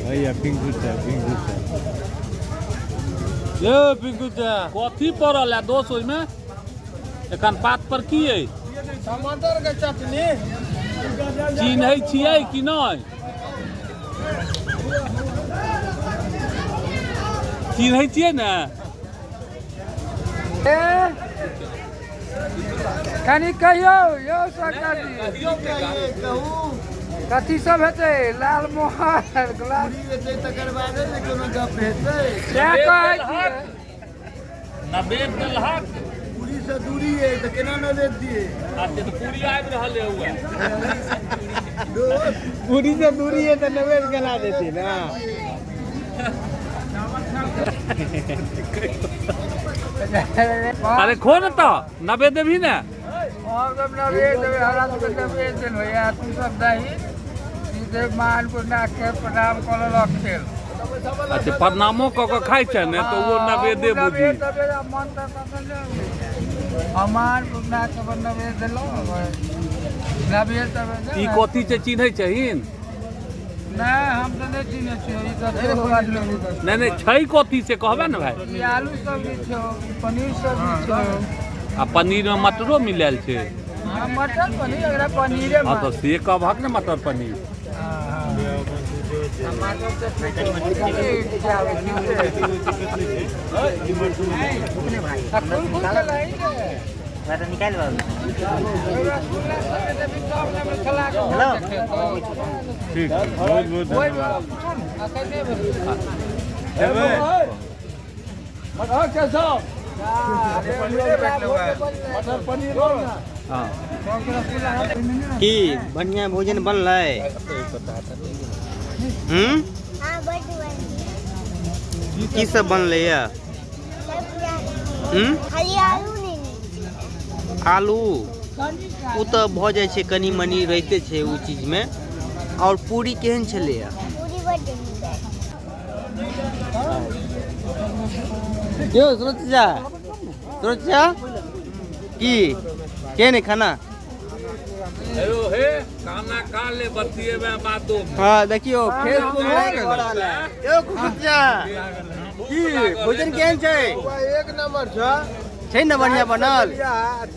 भैया पिंकू चा ये पिंकू चा कथी पड़ल है दोस्त ओइमे एखन पात पर की है टमाटर के चटनी चिन्है छियै कि नहीं चिन्है छियै ने कनी कहियो यौ सरकार जी कथी सब हेतै लाल मोहर गुलाब तकर बाद कोनो गप हेतै क्या कहै छियै नवेद देलहक पूरी से दूरी है तो केना नवेद दिए अच्छा तो पूरी आबि रहल है हुआ पूरी से दूरी है तो नवेद केना देती ना अरे खो न तो नवेद देबही ने और सब नवेद देबे हमरा सबके नवेद देन होइया तू सब दही सीधे मान को नाक के प्रणाम कर खेल अच्छा प्रणामो क के खाइ छै ने तो वो नवेदे बुझी मन हमार पुना के नवेद देलो नवेद ई कथी छै चिन्है छहिन नहीं हम तो नहीं चिन्है छियै ई सब नहीं छै कथी से कहबे ने भाई ई आलू सब्जी छै पनीर सब्जी छै आ पनीर में मटरो मिलायल छै हां मटर पनीर एकरा पनीरे हां तो से कहबहक ने मटर पनीर टमाटर चटनी निकाल हेलो ठीक बहुत बहुत मटर कैसा मटर पनीर हाँ की बढ़िया भोजन बनलै की सब बनलै या आलू वो तो भ जाए छै कनी मनी रहते छै उ चीज में और पूरी केहन छलै या यो सुरक्षा की केहन खाना हेलो हे खाना खा ले बतिएबे बातों में हाँ देखियो फेसबुक यो सुरक्षा की भोजन केहन छै एक नंबर छै न बढ़िया बनल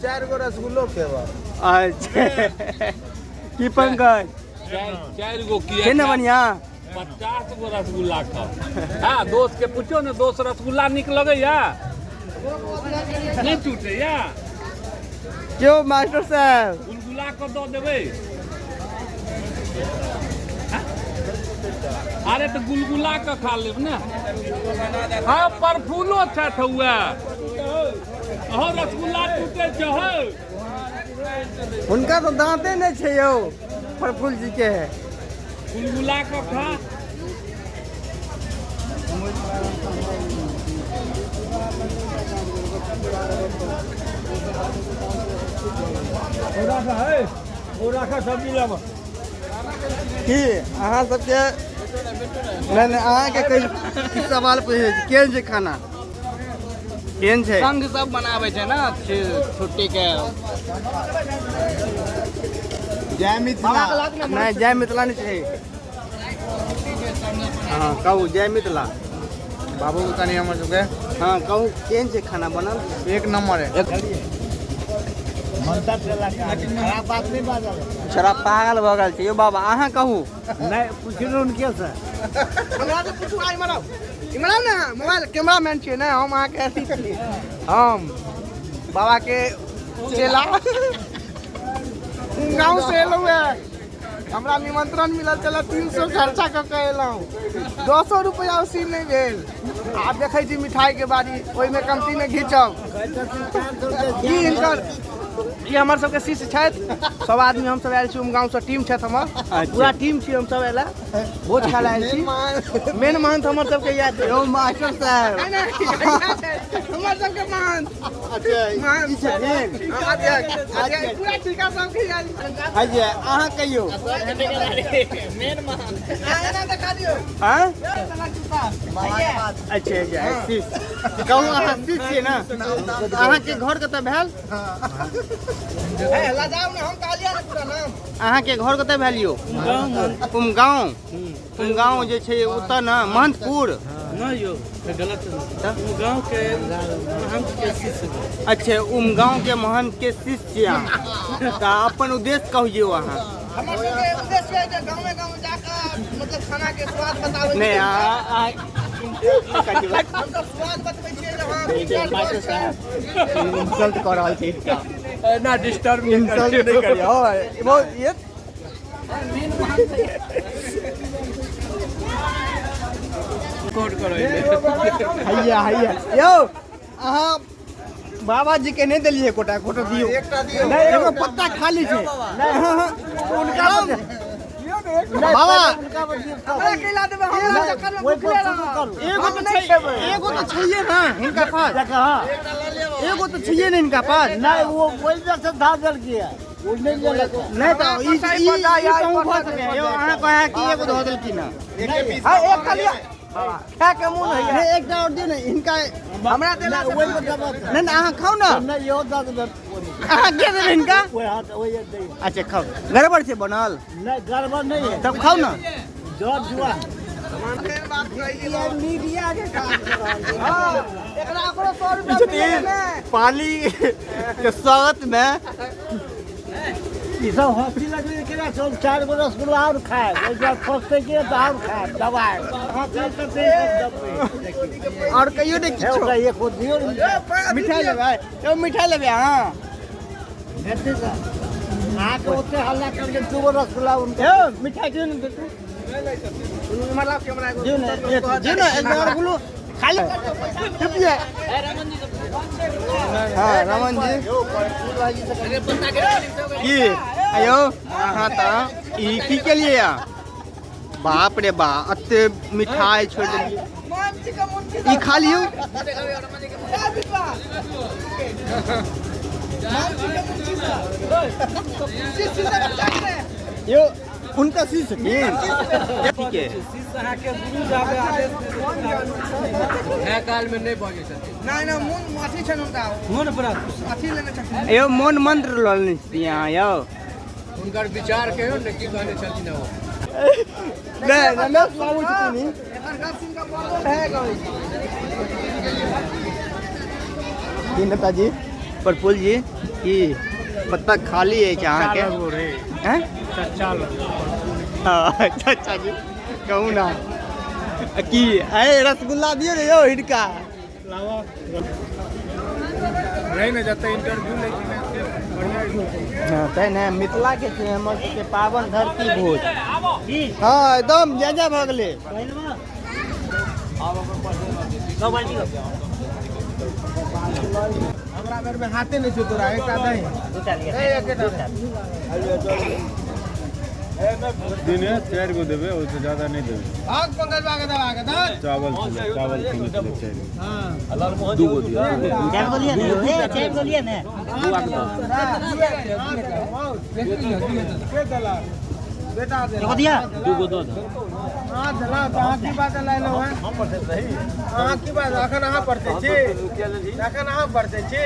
4 गो रसगुल्लो खेबा अच्छा की पंकज 4 गो किया छै न बढ़िया 50 गो रसगुल्ला खा हां दोस्त के पूछो ने दोस्त रसगुल्ला निक लगैया नहीं टूटे या क्यों मास्टर साहब गुलगुला को दो देबे अरे तो गुलगुला का खा लेब ना हाँ परफूलो छठ हुआ अहो रसगुल्ला टूटे छ हो उनका तो दांते नहीं छै यो प्रफुल्ल जी के गुलगुला को खा सब्जी लाबा की अहाँ सबके नहीं अहाँके कई सवाल पूछे केहन छै खाना केहन छै संग सब बनावे छै ना छुट्टी के जय मिथिला नहीं जय मिथिला नहीं छै हाँ कहू जय मिथिला बाबू के कनी हमर सबके हाँ कहू केहन छै खाना बनल एक नंबर है खराब बात नहीं बाजल छोरा पागल भऽ गेल छै यो बाबा अहाँ कहू नहीं पूछिनु उनके से हमरा तो पूछू आज मराओ इमरान ना मोबाइल कैमरामैन छियै ने हम अहाँके अथी छी हम बाबा के चेला गाँव से एलहुँ है हमरा निमंत्रण मिलल चला 300 खर्चा कऽ के एलहुँ 200 रुपया उसी नहीं भेल आब देखै छी मिठाई के बारी ओहिमे कमती में घिचब की हिनकर ई हमर सबके शिष्य छथि सब आदमी हम सब आयल छी गाँव से टीम छथि हमर पूरा टीम छी हम सब एला भोज खाय आयल छी मेन महंत हमर सबके याद यौ मास्टर साहब हमर सबके महंत पूरा ठिका सबके याद हां अहाँ कहियो मेन महंत आना दिखा दियो हां अच्छा शिष्य कहू अहाँ शिष्य छियै ना अहाँके घर कतऽ भेल अहाँके घर कतऽ भेल यौ? उमगाँव। उमगाँव जे छै ओतऽ ने महंतपुर। नहीं यो गलत गांव के महंत के शिष्य। अच्छा उमगाँव के महंत के शिष्य छी अहाँ। तऽ अपन उद्देश्य कहियौ अहाँ। हमर सबके उद्देश्य है जे गाँव जाकर मतलब खाना के स्वाद बताबै नहीं हम सब स्वाद बतबै छियै जे हाँ इंसल्ट कर रहल छी इसका। ना डिस्टर्ब इंसल्ट नहीं करिए। वो ये कोड करो हैया हैया यौ अहाँ बाबा जी के नहीं दिलिए कोटा कोटा दियो। नहीं एगो पत्ता खाली छै। नहीं उनका बाबा हमरा केला देबै हमरा चक्कर में भूखले रह। एगो तो चाहिए ना इनका पास। एगो तो चाहिए ना इनका पास। नहीं वो वही से धा दल किया नहीं तो इस कहूं बात है यो अहाँ कहा कि एगो धो दल की ना एक खाली खा के मुंह नहीं नहीं एक और दियो ना इनका हमरा देला से नहीं अहाँ खाओ ना। नहीं यो दा दे अहाँ के देबे इनका। अच्छा खाओ गड़बड़ से बनल। नहीं गड़बड़ नहीं है तब खाओ ना। जॉब जुआ मीडिया के काम कर रहल छै। हां एकरा ओकरो 100 रुपया पाली के स्वागत में ई सब हंसी लगे केना सब 4 गो रसगुल्ला और खाए एक बार फंसते के तो और खाए दबाए हंसी करते और कहियो नहीं है किछो। ओकरा एक को दियो मिठाई लेबे यो मिठाई लेबे हां हेते का आके ओते हल्ला करके 2 गो रसगुल्ला उनके यो मिठाई दियो ना मतलब कैमरा को दियो ना एक बार बोलो खाली चुपिए। हाँ रमन जी की आयो अहाँ तऽ ई की केलिए या बाप रे बा अते मिठाई छोड़ देलिए। ई खा लियो यो उनका सी सकीन ठीक है। के गुरु जाबे आदेश है काल में नहीं पहुंचे छथिन। नहीं ना मुन अथी छन उनका मन पर अथी लेने छथिन। यो मन मंत्र ललने छी यहाँ यो उनकर विचार कहियो ने की कहने छथिन वो। नहीं मैं बाबू जी नहीं एकर गप सुन के बोल है गई जी नेताजी प्रफुल्ल जी की पत्ता खाली है क्या अहाँ के हैं अच्छा जी कहूँ ना की अरे रसगुल्ला दियो रे यो हिडका नहीं ना जाते इंटरव्यू लेकिन बढ़िया तै ने मिथिला के छै हमर के पावन धरती भोज। हाँ एकदम जा भ गेलै। हमरा घर में हाथे नहीं छो तोरा एकटा नहीं दिन 4 गो देवे उससे ज्यादा नहीं देवे। आग पंकज बागे दबा के द चावल 2 गो दिया। बेटा दे 2 गो दो हां चला तो हां की बात लै लो है हां की बात अखन अहाँ पढ़ते छी अखन अहाँ पढ़ते छी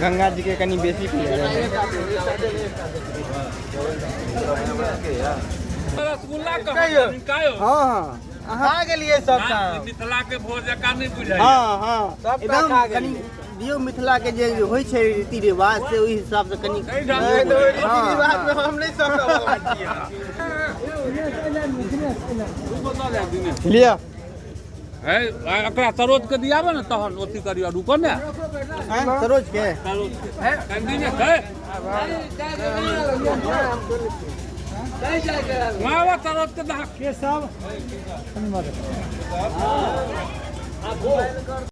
गंगा जी के कनी बेसी पिए रसगुल्ला कहियो हाँ हाँ आ गेलिए सब मिथिला के भोज जका नहीं बुझाई। हाँ हाँ एकदम कनी दियो मिथिला के जे होइ छै रीति रिवाज से ओहि हिसाब से कनी हम नहीं सब लिया है एकरा सरोज के दियाबे ना तहन ओती करियो रुको ने सरोज के सरोज है कंदी ने है वहाँ सरोज के दहा के सब